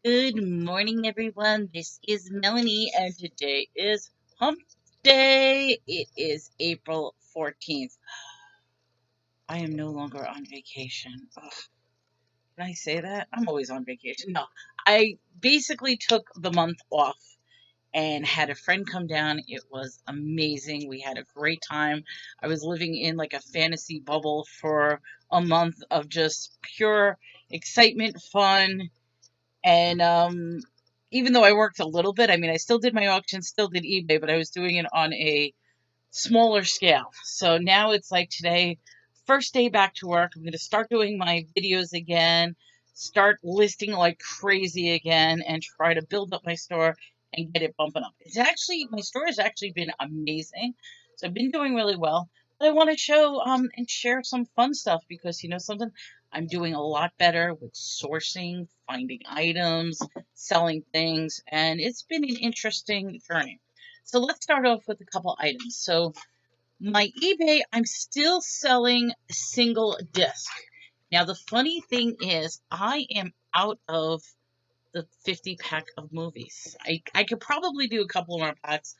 Good morning, everyone. This is Melanie, and today is Hump Day. It is April 14th. I am no longer on vacation. Ugh, can I say that? I'm always on vacation. No, I basically took the month off and had a friend come down. It was amazing. We had a great time. I was living in like a fantasy bubble for a month of just pure excitement, fun, and even though I worked a little bit, I mean, I still did my auction, still did eBay, but I was doing it on a smaller scale. So now it's like today, first day back to work. I'm going to start doing my videos again, start listing like crazy again, and try to build up my store and get it bumping up. It's actually, my store has actually been amazing. So I've been doing really well. But I want to show and share some fun stuff because you know something, I'm doing a lot better with sourcing, finding items, selling things, and it's been an interesting journey. So let's start off with a couple items. So my eBay, I'm still selling single disc. Now the funny thing is I am out of the 50 pack of movies. I could probably do a couple more packs,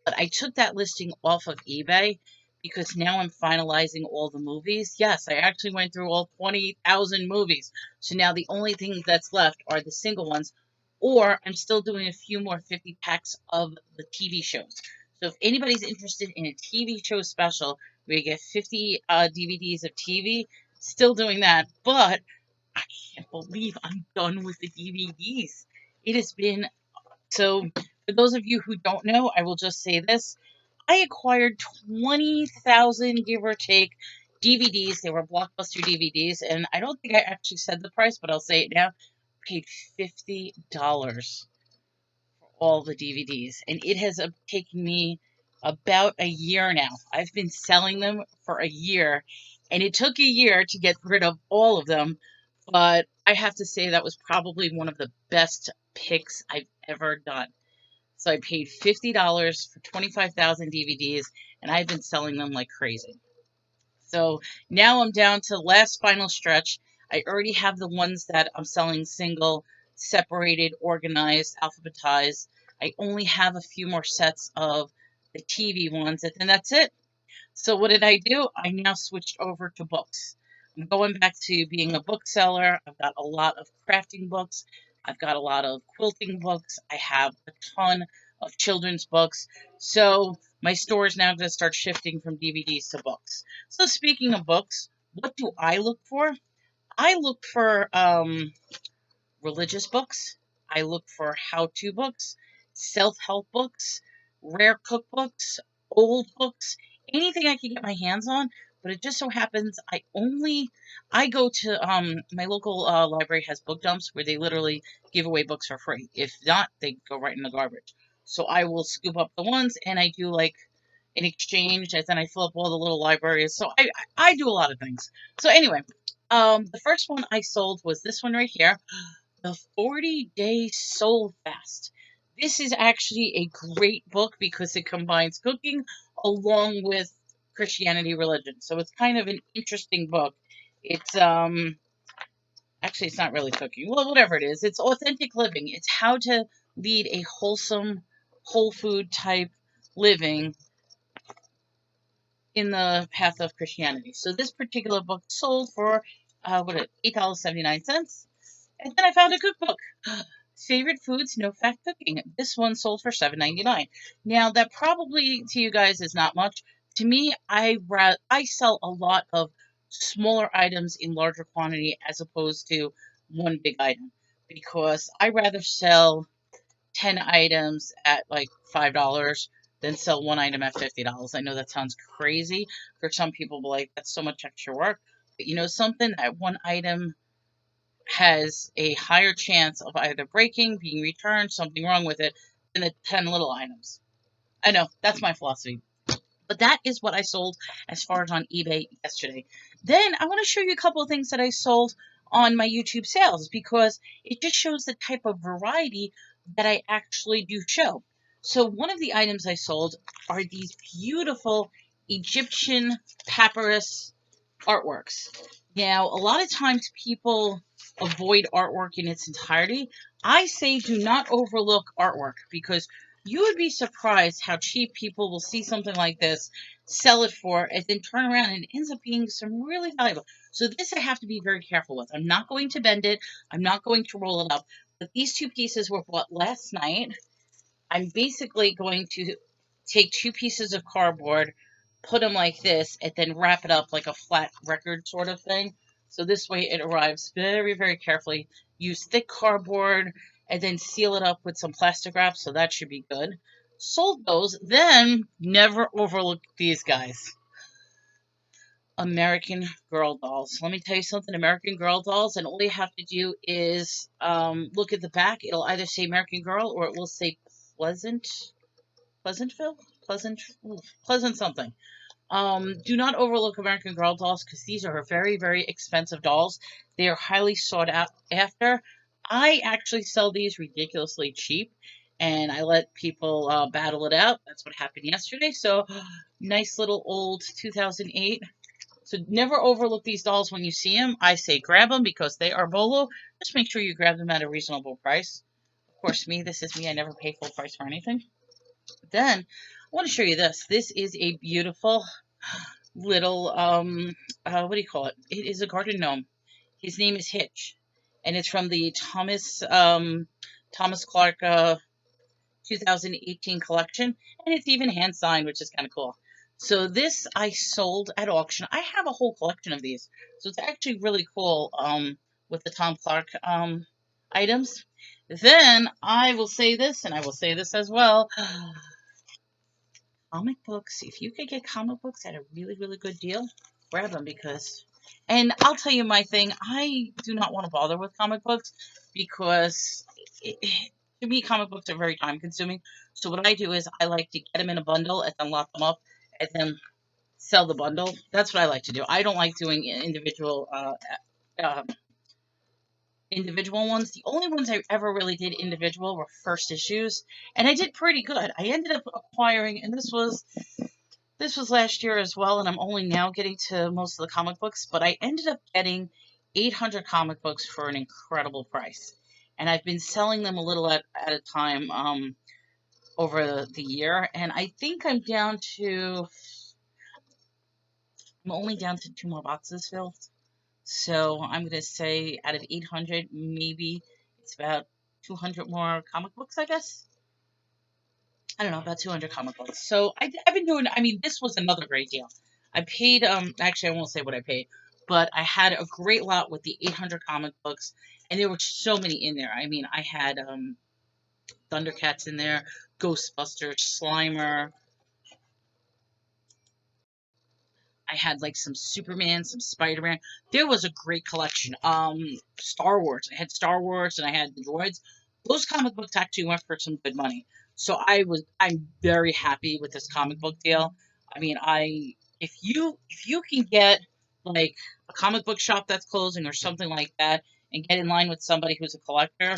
but I took that listing off of eBay because now I'm finalizing all the movies. Yes, I actually went through all 20,000 movies. So now the only things that's left are the single ones, or I'm still doing a few more 50 packs of the TV shows. So if anybody's interested in a TV show special where you get 50 DVDs of TV, still doing that. But I can't believe I'm done with the DVDs. It has been so, for those of you who don't know, I will just say this. I acquired 20,000, give or take, DVDs. They were Blockbuster DVDs, and I don't think I actually said the price, but I'll say it now. Paid $50 for all the DVDs, and it has taken me about a year now. I've been selling them for a year, and it took a year to get rid of all of them, but I have to say that was probably one of the best picks I've ever done. So I paid $50 for 25,000 DVDs, and I've been selling them like crazy. So now I'm down to last final stretch. I already have the ones that I'm selling single, separated, organized, alphabetized. I only have a few more sets of the TV ones, and then that's it. So what did I do? I now switched over to books. I'm going back to being a bookseller. I've got a lot of crafting books. I've got a lot of quilting books. I have a ton of children's books. So my store is now going to start shifting from DVDs to books. So speaking of books, what do I look for? I look for religious books. I look for how-to books, self-help books, rare cookbooks, old books, anything I can get my hands on. But it just so happens I go to my local library has book dumps where they literally give away books for free. If not, they go right in the garbage. So I will scoop up the ones and I do like an exchange, and then I fill up all the little libraries. So I do a lot of things. So anyway, the first one I sold was this one right here, the 40-Day Soul Fast. This is actually a great book because it combines cooking along with Christianity religion. So it's kind of an interesting book. It's actually it's not really cooking. Well, whatever it is, it's authentic living. It's how to lead a wholesome, whole food type living in the path of Christianity. So this particular book sold for $8.79. And then I found a cookbook. Favorite foods, no fat cooking. This one sold for $7.99. Now that probably to you guys is not much. To me, I sell a lot of smaller items in larger quantity as opposed to one big item because I rather sell 10 items at like $5 than sell one item at $50. I know that sounds crazy for some people, but like that's so much extra work. But you know something, that one item has a higher chance of either breaking, being returned, something wrong with it, than the 10 little items. I know, that's my philosophy. But that is what I sold as far as on eBay yesterday. Then I want to show you a couple of things that I sold on my YouTube sales because it just shows the type of variety that I actually do show. So one of the items I sold are these beautiful Egyptian papyrus artworks. Now, a lot of times people avoid artwork in its entirety. I say do not overlook artwork because you would be surprised how cheap people will see something like this, sell it for, and then turn around and it ends up being some really valuable. So this I have to be very careful with. I'm not going to bend it. I'm not going to roll it up. But these two pieces were bought last night. I'm basically going to take two pieces of cardboard, put them like this, and then wrap it up like a flat record sort of thing. So this way it arrives very, very carefully. Use thick cardboard and then seal it up with some plastic wrap, so that should be good. Sold those, then never overlook these guys. American Girl dolls. Let me tell you something, American Girl dolls, and all you have to do is look at the back. It'll either say American Girl or it will say Pleasant Pleasantville? Pleasant something. Do not overlook American Girl dolls because these are very, very expensive dolls. They are highly sought out after. I actually sell these ridiculously cheap and I let people battle it out. That's what happened yesterday. So, nice little old 2008. So, never overlook these dolls when you see them. I say grab them because they are bolo. Just make sure you grab them at a reasonable price. Of course, this is me. I never pay full price for anything. Then I want to show you this. This is a beautiful little what do you call it? It is a garden gnome. His name is Hitch, and it's from the Thomas Clark 2018 collection, and it's even hand signed, which is kind of cool. So this I sold at auction. I have a whole collection of these, so it's actually really cool with the Tom Clark items. Then I will say this, and I will say this as well. Comic books, if you could get comic books at a really, really good deal, grab them because, and I'll tell you my thing, I do not want to bother with comic books because to me, comic books are very time consuming. So what I do is I like to get them in a bundle and then lock them up and then sell the bundle. That's what I like to do. I don't like doing uh, individual ones. The only ones I ever really did individual were first issues, and I did pretty good. I ended up acquiring, and this was last year as well, and I'm only now getting to most of the comic books, but I ended up getting 800 comic books for an incredible price. And I've been selling them a little at a time over the year, and I think I'm only down to two more boxes filled. So I'm going to say out of 800, maybe it's about 200 more comic books, I guess. I don't know, about 200 comic books. So I've been doing, this was another great deal. I paid, actually, I won't say what I paid, but I had a great lot with the 800 comic books, and there were so many in there. I had Thundercats in there, Ghostbusters, Slimer, I had like some Superman, some Spider-Man. There was a great collection. Star Wars. I had Star Wars and I had the droids. Those comic books actually went for some good money. So I'm very happy with this comic book deal. If you can get like a comic book shop that's closing or something like that and get in line with somebody who's a collector,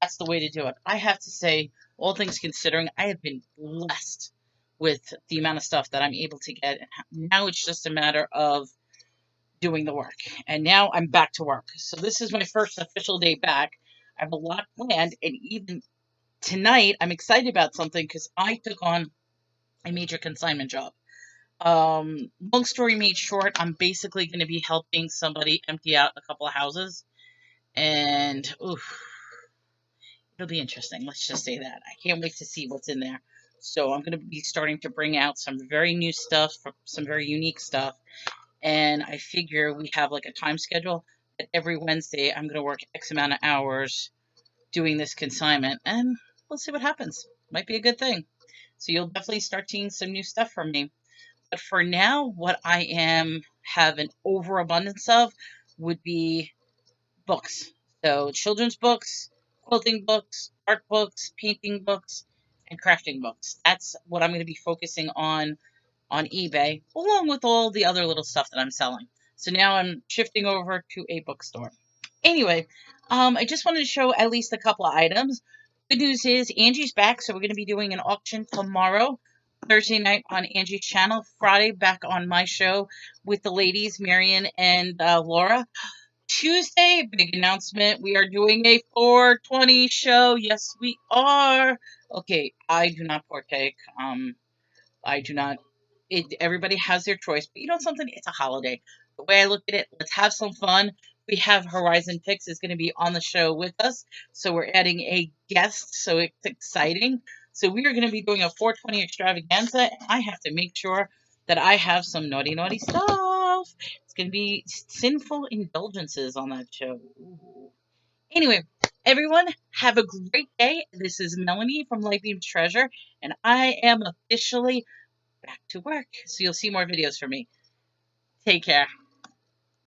that's the way to do it. I have to say, all things considering, I have been blessed with the amount of stuff that I'm able to get. Now it's just a matter of doing the work. And now I'm back to work. So this is my first official day back. I have a lot planned, and even tonight I'm excited about something because I took on a major consignment job. Long story made short, I'm basically going to be helping somebody empty out a couple of houses, and oof, it'll be interesting. Let's just say that. I can't wait to see what's in there. So I'm going to be starting to bring out some very new stuff, some very unique stuff. And I figure we have like a time schedule that every Wednesday I'm going to work X amount of hours doing this consignment. And we'll see what happens. Might be a good thing. So you'll definitely start seeing some new stuff from me. But for now, what I have an overabundance of would be books. So children's books, quilting books, art books, painting books, and crafting books. That's what I'm going to be focusing on eBay, along with all the other little stuff that I'm selling. So now I'm shifting over to a bookstore. Anyway, I just wanted to show at least a couple of items. Good news is Angie's back, so we're going to be doing an auction tomorrow. Thursday night on Angie's channel. Friday back on my show with the ladies, Marion and Laura. Tuesday, big announcement. We are doing a 420 show. Yes, we are. Okay, I do not partake. I do not. Everybody has their choice, but you know something? It's a holiday. The way I look at it, let's have some fun. We have Horizon Picks is going to be on the show with us, so we're adding a guest, so it's exciting. So we are going to be doing a 420 extravaganza, and I have to make sure that I have some naughty, naughty stuff. It's going to be sinful indulgences on that show. Ooh. Anyway, everyone, have a great day. This is Melanie from Lightbeam Treasure, and I am officially back to work. So you'll see more videos from me. Take care.